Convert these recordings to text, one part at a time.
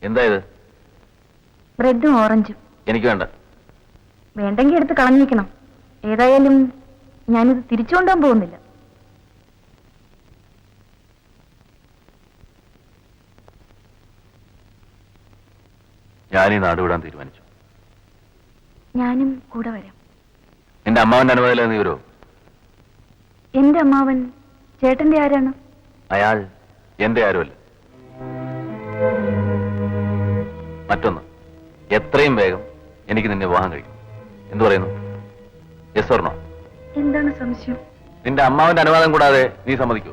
എന്താ ഇത്? ബ്രെഡും ഓറഞ്ചും. എനിക്ക് വേണ്ട. വേണ്ടെങ്കിൽ എടുത്ത് കളഞ്ഞിരിക്കണം. ഏതായാലും ഞാനിത് തിരിച്ചു കൊണ്ടുപോകാൻ പോകുന്നില്ല. ഞാൻ ഈ നാട് വിടാൻ തീരുമാനിച്ചു. ഞാനും കൂടെ വരാം. എന്റെ അമ്മാവന്റെ അനുമതിയില്ല നീ വരുമോ? എന്റെ അമ്മാവൻ ചേട്ടന്റെ ആരാണ്? അയാൾ എന്റെ ആരുമല്ല. മറ്റൊന്ന്, എത്രയും വേഗം എനിക്ക് നിന്നെ വിവാഹം കഴിക്കും. എന്തു പറയുന്നു? Yes or no? എന്താണ് സംശയം? നിന്റെ അമ്മാവന്റെ അനുവാദം കൂടാതെ നീ സമ്മതിക്കൂ?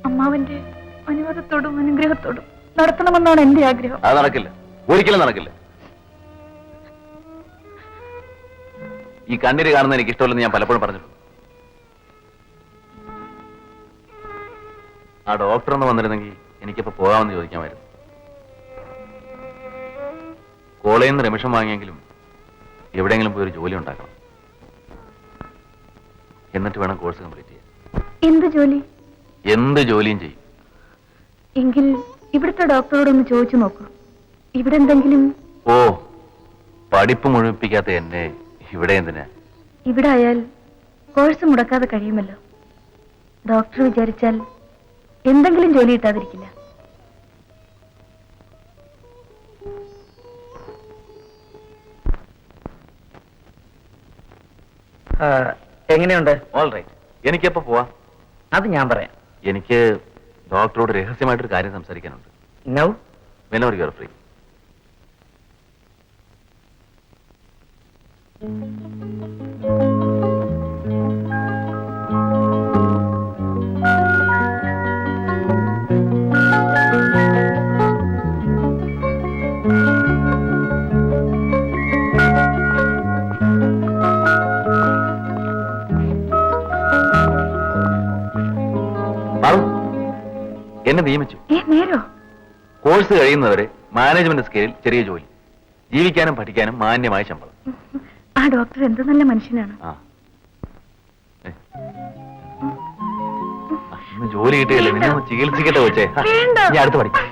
അമ്മാവന്റെ അനുവാദത്തോടും അനുഗ്രഹത്തോടും നടത്തണമെന്നാണ് എന്റെ ആഗ്രഹം. അത് നടക്കില്ല, ഒരിക്കലും നടക്കില്ല. ഈ കണ്ണീര് കാണുന്ന എനിക്ക് ഇഷ്ടമല്ലെന്ന് ഞാൻ പലപ്പോഴും പറഞ്ഞിട്ടുണ്ട്. ആ ഡോക്ടർ ഒന്ന് വന്നിരുന്നെങ്കിൽ എനിക്കിപ്പോ പോകാമെന്ന് ചോദിക്കാമായിരുന്നു. കോളേജിൽ നിന്ന് റെമിഷൻ വാങ്ങിയെങ്കിലും എവിടെയെങ്കിലും പോയി ഒരു ജോലി ഉണ്ടാക്കണം. എന്നിട്ട് വേണം കോഴ്സ് കംപ്ലീറ്റ് ചെയ്യാൻ. എന്ത് ജോലി? എന്ത് ജോലിയും ചെയ്യും. എങ്കിൽ ഇവിടുത്തെ ഡോക്ടറോടൊന്ന് ചോദിച്ചു നോക്കൂ. ഇവിടെ എന്തെങ്കിലും? ഓ, പഠിപ്പ് മുഴുമിപ്പിക്കാത്ത എന്നെ ഇവിടെ എന്തിനാ? ഇവിടെ ആയാൽ കോഴ്സ് മുടക്കാതെ കഴിയുമല്ലോ. ഡോക്ടർ വിചാരിച്ചാൽ എന്തെങ്കിലും ജോലി കിട്ടാതിരിക്കില്ല. എങ്ങനെയുണ്ട്? All right. എനിക്കെപ്പോ പോവാ? അത് ഞാൻ പറയാം. എനിക്ക് ഡോക്ടറോട് രഹസ്യമായിട്ടൊരു കാര്യം സംസാരിക്കാനുണ്ട്. Now? whenever you are free. എന്നെ നിയമിച്ചു. നേരോ? കോഴ്സ് കഴിയുന്നവരെ മാനേജ്മെന്റ് സ്കെയിലിൽ ചെറിയ ജോലി, ജീവിക്കാനും പഠിക്കാനും മാന്യമായ ശമ്പളം. ആ ഡോക്ടർ എന്ത് നല്ല മനുഷ്യനാണ്. ജോലി കിട്ടുകയല്ലേ, നിന്നെ ഒന്ന് ചികിത്സിക്കട്ടെ വെച്ചേ. ഞാൻ അടുത്ത് പഠിക്കാം.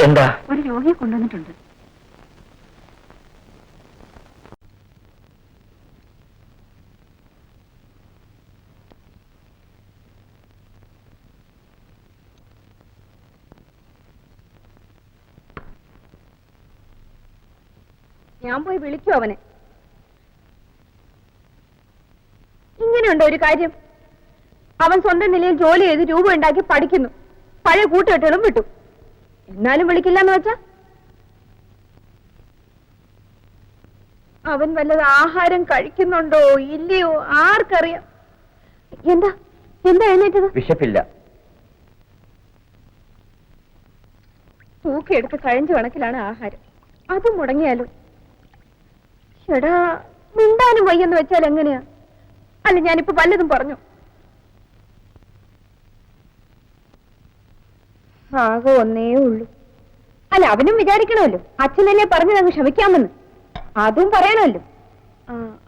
എന്താ? ഒരു രോഗിയെ കൊണ്ടുവന്നിട്ടുണ്ട്. ഞാൻ പോയി വിളിക്കൂ അവനെ. ഇങ്ങനെയുണ്ടോ ഒരു കാര്യം? അവൻ സ്വന്തം നിലയിൽ ജോലി ചെയ്ത് രൂപ ഉണ്ടാക്കി പഠിക്കുന്നു, പഴയ കൂട്ടുകെട്ടുകളും വിട്ടു. എന്നാലും വിളിക്കില്ലെന്ന് വെച്ചാ അവൻ വല്ലത് ആഹാരം കഴിക്കുന്നുണ്ടോ ഇല്ലയോ ആർക്കറിയാം. എന്താ എന്താ എഴുന്നേറ്റത്? വിശപ്പില്ല. തൂക്കിയെടുത്ത് കഴിഞ്ഞ കണക്കിലാണ് ആഹാരം. അത് മുടങ്ങിയാലും ചേടാ മിണ്ടാനും വയ്യെന്ന് വെച്ചാൽ എങ്ങനെയാ? അല്ല ഞാനിപ്പോ വല്ലതും പറഞ്ഞു? ആകെ ഒന്നേ ഉള്ളൂ. അല്ല അവനും വിചാരിക്കണമല്ലോ അച്ഛനല്ലേ പറഞ്ഞത് അങ്ങ് ക്ഷമിക്കാമെന്ന്. അതും പറയണമല്ലോ.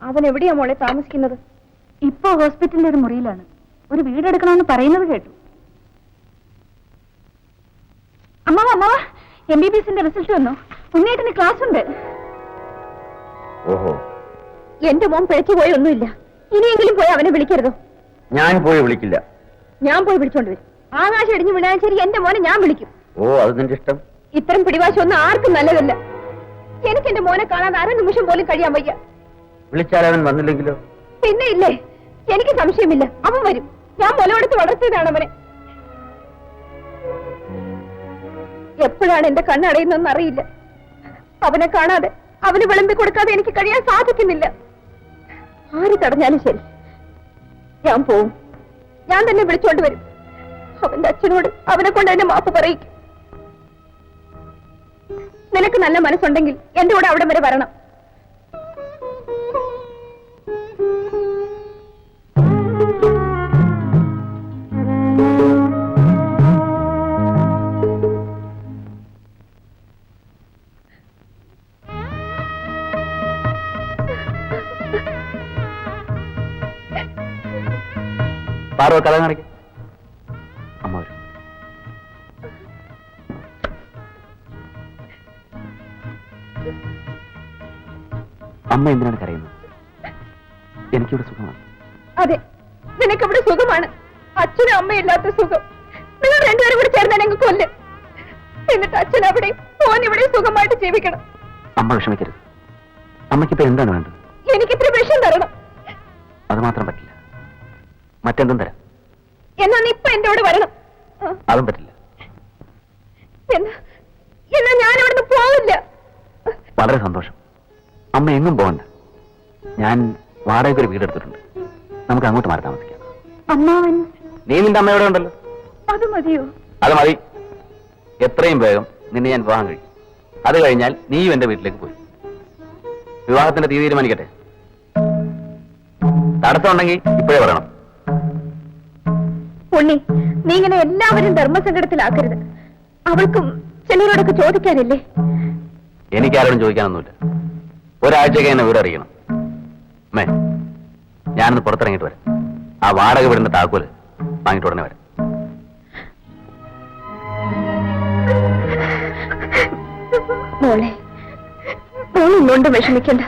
അവൻ എവിടെയാ മോളെ താമസിക്കുന്നത്? ഇപ്പോ ഹോസ്പിറ്റലിലെ ഒരു മുറിയിലാണ്. ഒരു വീടെടുക്കണമെന്ന് പറയുന്നത് കേട്ടു. അമ്മാവ അമ്മാവ, MBBSന്റെ റിസൾട്ട് വന്നു. ഉണ്ണേട്ടന് ക്ലാസ് ഉണ്ട്. ഓഹോ, എന്റെ മോൻ പിഴച്ചു പോയൊന്നുമില്ല. ഇനിയെങ്കിലും പോയി അവനെ വിളിക്കരുതോ? ഞാൻ പോയി വിളിക്കില്ല. ഞാൻ പോയി വിളിച്ചോണ്ട് വരും. ആകാശം ഇടിഞ്ഞു വീണാൽ ശരി എന്റെ മോനെ ഞാൻ വിളിക്കും. ഓ, അത് നിന്റെ ഇഷ്ടം. ഇത്തരം പിടിവാശമൊന്നും ആർക്കും നല്ലതല്ല. എനിക്ക് എന്റെ മോനെ കാണാൻ അര നിമിഷം പോലും കഴിയാൻ വയ്യ. വിളിച്ചാൽ അവൻ വന്നില്ലെങ്കിലോ? പിന്നെ ഇല്ലേ, എനിക്ക് സംശയമില്ല, അവൻ വരും. ഞാൻ മുലമെടുത്ത് വളർത്തിയതാണ് അവനെ. എപ്പോഴാണ് എന്റെ കണ്ണടയുന്നതെന്ന് അറിയില്ല. അവനെ കാണാതെ, അവന് വിളമ്പി കൊടുക്കാതെ എനിക്ക് കഴിയാൻ സാധിക്കുന്നില്ല. ആര് തടഞ്ഞാലും ശരി, ഞാൻ പോവും. ഞാൻ തന്നെ വിളിച്ചോണ്ട് വരും. അവന്റെ അച്ഛനോട് അവനെ കൊണ്ട് എന്നെ മാപ്പ് പറയിക്കും. നിനക്ക് നല്ല മനസ്സുണ്ടെങ്കിൽ എന്റെ കൂടെ അവിടെ വരെ വരണം. പാറോ കഥ കാണിക്കും. അമ്മ വരും. അമ്മ എന്തിനാണ് കരയുന്നത്? എനിക്കിവിടെ സുഖമാണ്. അതെ, നിനക്കിവിടെ സുഖമാണ്. അച്ഛനും അമ്മയില്ലാത്ത സുഖം. നിങ്ങൾ രണ്ടുപേരും കൂടി ചേർന്നാൽ ഞങ്ങൾ കൊല്ലും. എന്നിട്ട് അച്ഛൻ അവിടെയും മോൻ ഇവിടെ സുഖമായിട്ട് ജീവിക്കണം. അമ്മ വിഷമിക്കരുത്. അമ്മയ്ക്കിപ്പോ എന്താണ് വേണ്ടത്? എനിക്കിത്ര വിഷം തരണം. അത് മാത്രം പറ്റില്ല. മറ്റെന്തും തരാം. എന്നാ നീ ഇപ്പൊ എന്റെ കൂടെ വരണം. അതും പറ്റില്ല. എന്നാ ഞാൻ ഇവിടുന്ന് പോവില്ല. വളരെ സന്തോഷം. അമ്മ എങ്ങും പോകണ്ട. ഞാൻ വാടകയ്ക്ക് ഒരു വീടെടുത്തിട്ടുണ്ട്. നമുക്ക് അങ്ങോട്ട് മാറി താമസിക്കാം. അമ്മാവൻ, നീ നിന്റെ അമ്മയോടെ ഉണ്ടല്ലോ. അത് മതിയോ? അത് മതി. എത്രയും വേഗം നിന്നെ ഞാൻ വിവാഹം കഴിക്കും. അത് കഴിഞ്ഞാൽ നീയും എന്റെ വീട്ടിലേക്ക് പോയി. വിവാഹത്തിന്റെ തീയതി തീരുമാനിക്കട്ടെ. തടസ്സമുണ്ടെങ്കിൽ ഇപ്പോഴേ പറയണം. ഉണ്ണി, നീ ഇങ്ങനെ എല്ലാവരും ധർമ്മസങ്കടത്തിലാക്കരുത്. അവൾക്കും ചിലരോടൊക്കെ ചോദിക്കാനില്ലേ? എനിക്കാരോടും ചോദിക്കാനൊന്നുമില്ല. ഒരാഴ്ചയ്ക്ക് എന്നെ വീട് അറിയണം. അമ്മേ, ഞാനൊന്ന് പുറത്തിറങ്ങിയിട്ട് വരാം. ആ വാടക വീടിന്റെ താക്കോല് വാങ്ങിയിട്ട് ഉടനെ വരാം. മോളെ, മോളില്ലോണ്ട് വിഷമിക്കണ്ട.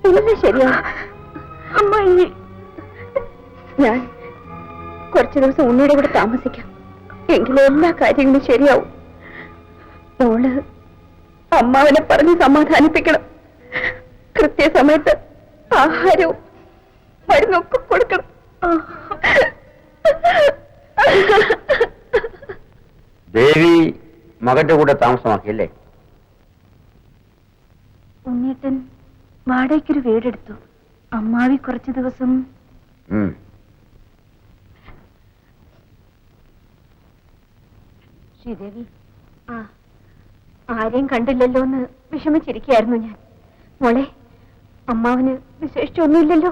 എല്ലാം ശരിയാ. അമ്മായി, ഞാൻ കുറച്ചു ദിവസം ഉണ്ണിയുടെ കൂടെ താമസിക്കാം. എങ്കിലും എല്ലാ കാര്യങ്ങളും ശരിയാവും. മോള് അമ്മാവനെ പറഞ്ഞ് സമാധാനിപ്പിക്കണം. കൃത്യസമയത്ത് ആഹാരവും മരുന്നൊക്കെ കൊടുക്കണം. ദേവി മകന്റെ കൂടെ താമസമാക്കിയല്ലേ? ഉണ്ണീട്ടൻ വാടകയ്ക്കൊരു വീടെടുത്തു. അമ്മാവി കുറച്ചു ദിവസം. ശ്രീദേവി, ആരെയും കണ്ടില്ലല്ലോ എന്ന് വിഷമിച്ചിരിക്കുകയായിരുന്നു ഞാൻ. മോളെ, അമ്മാവന് വിശേഷിച്ചൊന്നുമില്ലല്ലോ?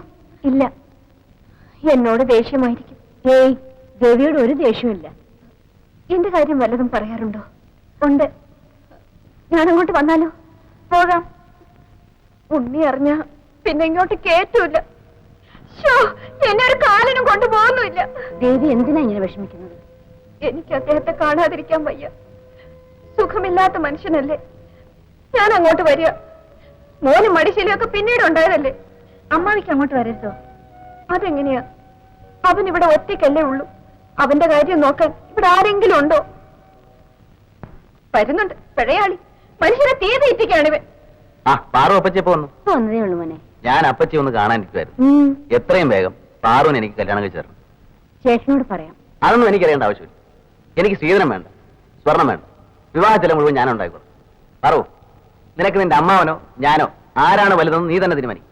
ഇല്ല. എന്നോട് ദേഷ്യമായിരിക്കും. ഏയ്, ദേവിയോട് ഒരു ദേഷ്യമില്ല. എന്റെ കാര്യം വല്ലതും പറയാറുണ്ടോ? ഉണ്ട്. ഞാനങ്ങോട്ട് വന്നാലോ? പോകാം. ഉണ്ണി അറിഞ്ഞ പിന്നെ ഇങ്ങോട്ട് കേറ്റൂല. എന്നെ ഒരു കാലനും കൊണ്ടുപോകുന്നില്ല. ദേവി എന്തിനാ ഇങ്ങനെ വിഷമിക്കുന്നത്? എനിക്ക് അദ്ദേഹത്തെ കാണാതിരിക്കാൻ വയ്യ. സുഖമില്ലാത്ത മനുഷ്യനല്ലേ. ഞാൻ അങ്ങോട്ട് വരിക. മോനും മടിശലിയൊക്കെ പിന്നീട് ഉണ്ടായതല്ലേ. അമ്മാവിക്ക് അങ്ങോട്ട് വരരുതോ? അതെങ്ങനെയാ? അവൻ ഇവിടെ ഒറ്റയ്ക്കല്ലേ ഉള്ളൂ. അവന്റെ കാര്യം നോക്കാൻ ഇവിടെ ആരെങ്കിലും ഉണ്ടോ? വരുന്നുണ്ട് പിഴയാളി. മനുഷ്യനെ തീ തീറ്റിക്കാണിവൻ. ആ, പാറു അപ്പച്ചിയപ്പോ വന്നു. വന്നതേ ഉള്ളൂ മോനെ. ഞാൻ അപ്പച്ചി ഒന്ന് കാണാനിരിക്കുമായിരുന്നു. എത്രയും വേഗം പാറുവിന് എനിക്ക് കല്യാണം കഴിച്ചു തരണം. ചേട്ടനോട് പറയാം. അതൊന്നും എനിക്കറിയേണ്ട ആവശ്യമില്ല. എനിക്ക് സ്ത്രീധനം വേണ്ട, സ്വർണം വേണ്ട. വിവാഹത്തിലെ മുഴുവൻ ഞാൻ ഉണ്ടായിക്കോളും. പാറു, നിനക്ക് നിന്റെ അമ്മാവനോ ഞാനോ ആരാണ് വലുതെന്ന് നീ തന്നെ തീരുമാനിക്കും.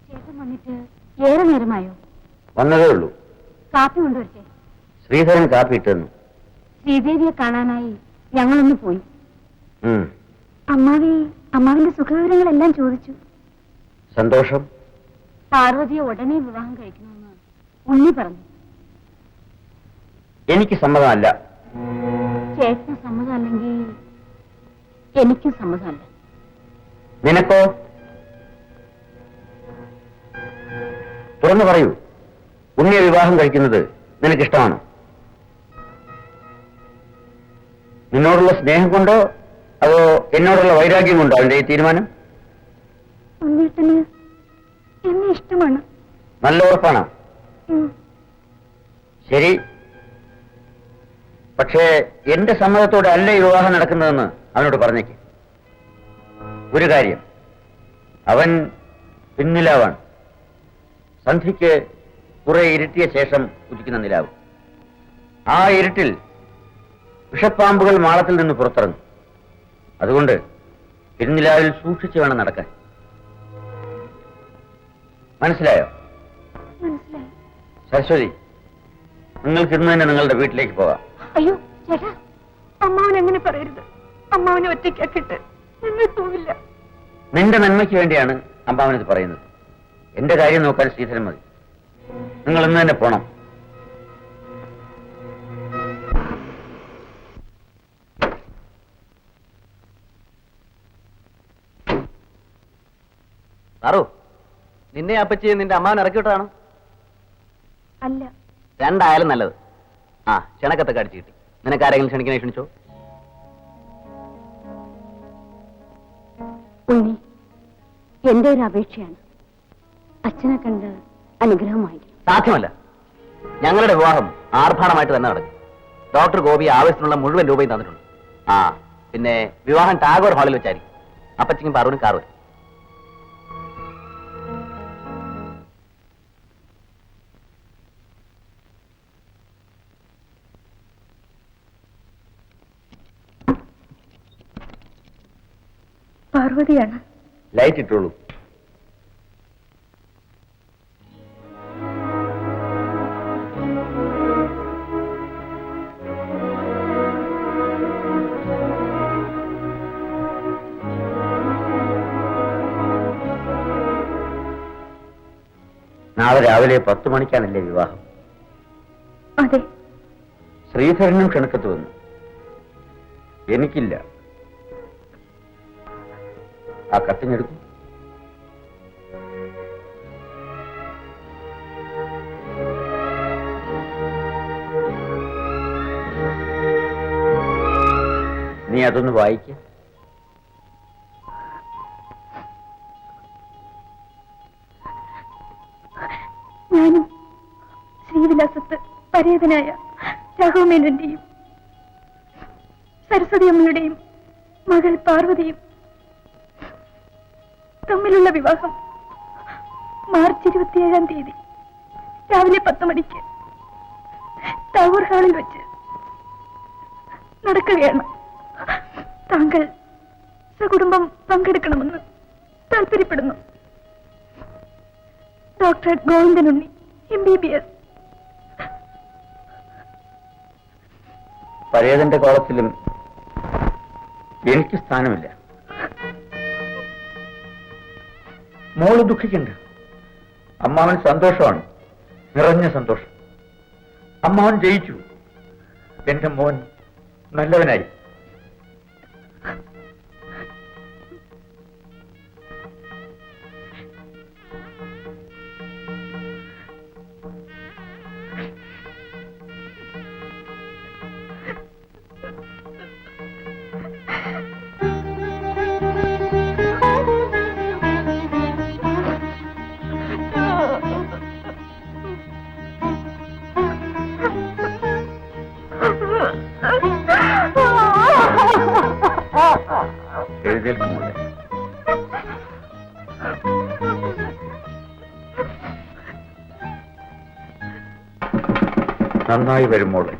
ചേട്ടൻ വന്നിട്ട് ഏറെ നേരമായോ? വന്നതേ ഉള്ളൂ. കാപ്പി കൊണ്ടുവരട്ടെ? ശ്രീധരൻ കാപ്പി ഇട്ടുന്നു. ശ്രീദേവിയെ കാണാനായി ഞങ്ങളൊന്ന് പോയി. അമ്മാവിന്റെ സുഖവിവരങ്ങളെല്ലാം ചോദിച്ചു. സന്തോഷം. പാർവതിയെ ഉടനെ വിവാഹം കഴിക്കണമെന്ന് ഉണ്ണി പറഞ്ഞു. എനിക്ക് സമ്മതമല്ല. ചേട്ടന് സമ്മതമല്ലെങ്കിൽ എനിക്കും സമ്മതമല്ല. നിനക്കോ? തുറന്നു പറയൂ. ഉണ്ണിയെ വിവാഹം കഴിക്കുന്നത് നിനക്കിഷ്ടമാണോ? നിന്നോടുള്ള സ്നേഹം കൊണ്ടോ അതോ എന്നോടുള്ള വൈരാഗ്യം കൊണ്ടോ അവന്റെ ഈ തീരുമാനം? ഉണ്ണീട്ടന് എന്നെ ഇഷ്ടമാണ്. നല്ല ഉറപ്പാണോ? ശരി, പക്ഷേ എന്റെ സമ്മതത്തോടെ അല്ല ഈ വിവാഹം നടക്കുന്നതെന്ന് അവനോട് പറഞ്ഞേക്ക്. ഒരു കാര്യം, അവൻ പിന്നിലാവാണ്. സന്ധ്യയ്ക്ക് കുറെ ഇരുട്ടിയ ശേഷം ഉദിക്കുന്ന നിലാവ്. ആ ഇരുട്ടിൽ വിഷപ്പാമ്പുകൾ മാളത്തിൽ നിന്ന് പുറത്തിറങ്ങും. അതുകൊണ്ട് പിന്നിലാവിൽ സൂക്ഷിച്ചു വേണം നടക്കാൻ. മനസ്സിലായോ? മനസ്സിലായി. സരസ്വതി, നിങ്ങൾക്ക് ഇന്ന് തന്നെ നിങ്ങളുടെ വീട്ടിലേക്ക് പോകാം. അയ്യോ ചേട്ടാ, അമ്മാവൻ അങ്ങനെ പറയരുത്. അമ്മാവനെ ഒറ്റയ്ക്കാക്കിട്ട് ഞങ്ങൾ പോവില്ല. നിന്റെ നന്മയ്ക്ക് വേണ്ടിയാണ് അമ്മാവനത് പറയുന്നത്. എന്റെ കാര്യം നോക്കാൻ ശ്രീധരൻ മതി. നിങ്ങൾ ഇന്ന് തന്നെ പോണം. സാറു, നിന്നെ അപ്പച്ചി നിന്റെ അമ്മാവൻ ഇറക്കി വിട്ടതാണ്? അല്ല, രണ്ടായാലും നല്ലത്. ആ, ക്ഷണക്കത്തൊക്കെ അടിച്ചു കിട്ടി. നിനക്ക് ആരെങ്കിലും ക്ഷണിക്കണേ ക്ഷണിച്ചോ. ഉണ്ണി, എന്റെ ഒരു അപേക്ഷയാണ്. അച്ഛനെ കണ്ട് അനുഗ്രഹമായിരിക്കും. സാധ്യമല്ല. ഞങ്ങളുടെ വിവാഹം ആർഭാടമായിട്ട് തന്നെ നടക്കും. ഡോക്ടർ ഗോപി ആവശ്യത്തിനുള്ള മുഴുവൻ രൂപയും തന്നിട്ടുണ്ട്. ആ, പിന്നെ വിവാഹം ടാഗോർ ഹാളിൽ വെച്ചായിരിക്കും. അപ്പച്ചിക്കും പാറുവിനും കാർ വരും. പാർവതിയാണ്. ലൈറ്റ് ഇട്ടോളൂ. നാളെ രാവിലെ 10 മണിക്കാണല്ലേ വിവാഹം? അതെ. ശ്രീധരനും ക്ഷണക്കത്ത് വന്നു. എനിക്കില്ല. ആ കത്തിഞ്ഞെടുക്കും. നീ അതൊന്ന് വായിക്ക. ഞാനും ശ്രീവിലാസത്ത് പരേതനായ രാഘവമേനന്റെയും സരസ്വതി അമ്മയുടെയും മകൾ പാർവതിയും തമ്മിലുള്ള വിവാഹം മാർച്ച് 27-ാം തീയതി രാവിലെ 10 മണിക്ക് ടാഗോർ ഹാളിൽ വെച്ച് നടക്കുകയാണ്. താങ്കൾ സകുടുംബം പങ്കെടുക്കണമെന്ന് താല്പര്യപ്പെടുന്നു. Doctor Govindanunni, MBBS. പരേതന്റെ കോളത്തിലും എനിക്ക് സ്ഥാനമില്ല. മോള് ദുഃഖിക്കണ്ട. അമ്മാവൻ സന്തോഷമാണ്, നിറഞ്ഞ സന്തോഷം. അമ്മാവൻ ജയിച്ചു. എന്റെ മോൻ നല്ലവനായി. എഴുന്നേൽക്കും മോളെ. നന്നായി വരും മോളെ.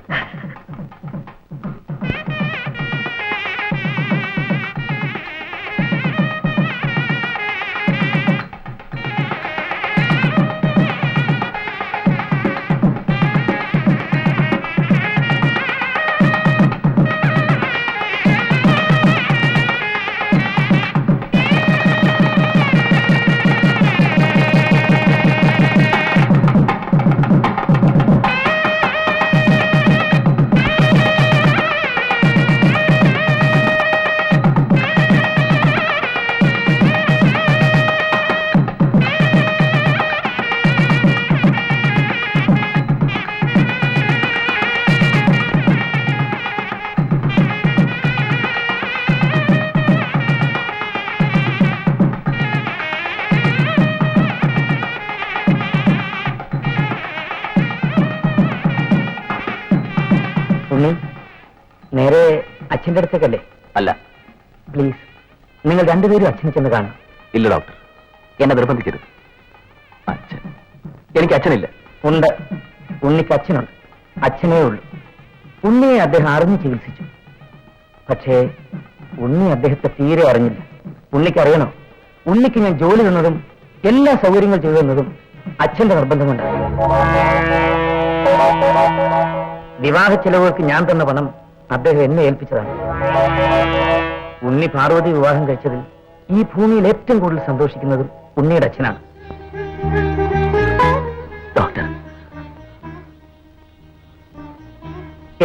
നേരെ അച്ഛന്റെ അടുത്തേക്കല്ലേ? അല്ല. പ്ലീസ്, നിങ്ങൾ രണ്ടുപേരും അച്ഛനെ ചെന്ന് കാണും. ഇല്ല ഡോക്ടർ, എന്നെ നിർബന്ധിക്കരുത്. അച്ഛൻ, എനിക്ക് അച്ഛനില്ല. ഉണ്ട്, ഉണ്ണിക്ക് അച്ഛനുണ്ട്. അച്ഛനേ ഉള്ളൂ. ഉണ്ണിയെ അദ്ദേഹം അറിഞ്ഞ് ചികിത്സിച്ചു. പക്ഷേ ഉണ്ണി അദ്ദേഹത്തെ തീരെ അറിഞ്ഞില്ല. ഉണ്ണിക്ക് അറിയണോ, ഉണ്ണിക്ക് ഞാൻ ജോലി തന്നതും എല്ലാ സൗകര്യങ്ങൾ ചെയ്തു തന്നതും അച്ഛന്റെ നിർബന്ധം കൊണ്ടാണ്. വിവാഹ ചെലവുകൾക്ക് ഞാൻ തന്ന പണം അദ്ദേഹം എന്നെ ഏൽപ്പിച്ചതാണ്. ഉണ്ണി പാർവതി വിവാഹം കഴിച്ചതിൽ ഈ ഭൂമിയിൽ ഏറ്റവും കൂടുതൽ സന്തോഷിക്കുന്നതും ഉണ്ണിയുടെ അച്ഛനാണ്. ഡോക്ടർ,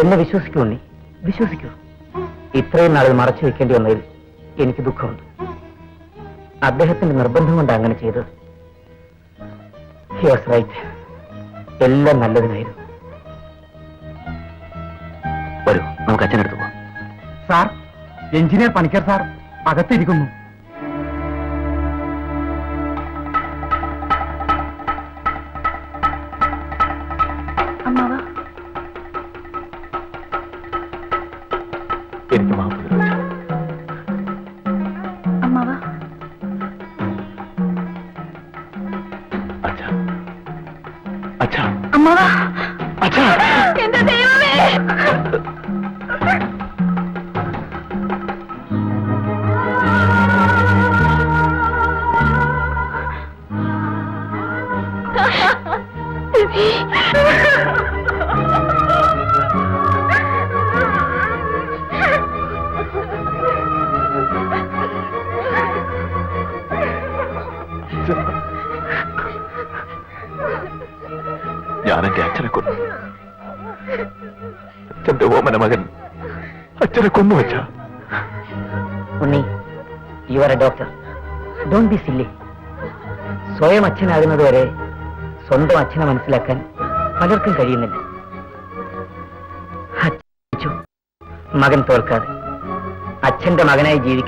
എന്നെ വിശ്വസിക്കൂ ഉണ്ണി, വിശ്വസിക്കൂ. ഇത്രയും നാളിൽ മറച്ചു വെക്കേണ്ടി വന്നതിൽ എനിക്ക് ദുഃഖമുണ്ട്. അദ്ദേഹത്തിന്റെ നിർബന്ധം കൊണ്ട് അങ്ങനെ ചെയ്തത്. He was right. എല്ലാം നല്ലതിനായിരുന്നു. വരൂ, നമുക്ക് അച്ഛനടുത്ത് പോവാം. സാർ, എഞ്ചിനീയർ പണിക്കർ സാർ അകത്തിരിക്കുന്നു. അമ്മാവ, എനിക്ക് മാപ്പ് തരൂ അച്ഛാ. അമ്മാവ, അച്ഛാ, അച്ഛാ, അമ്മാവ, അച്ഛാ. എന്റെ ദൈവമേ! ഞാൻ എന്റെ അച്ഛനെ കൊന്നു. അച്ഛന്റെ ഓമന മകൻ അച്ഛനെ കൊന്നു വെച്ചാ. Unni, you are a doctor. Don't be silly. സ്വയം അച്ഛനാകുന്നത് വരെ സ്വന്തം അച്ഛനെ മനസ്സിലാക്കാൻ പലർക്കും കഴിയുന്നില്ല. അച്ഛൻ മകൻ തോൽക്കാതെ അച്ഛന്റെ മകനായി ജീവിക്കാൻ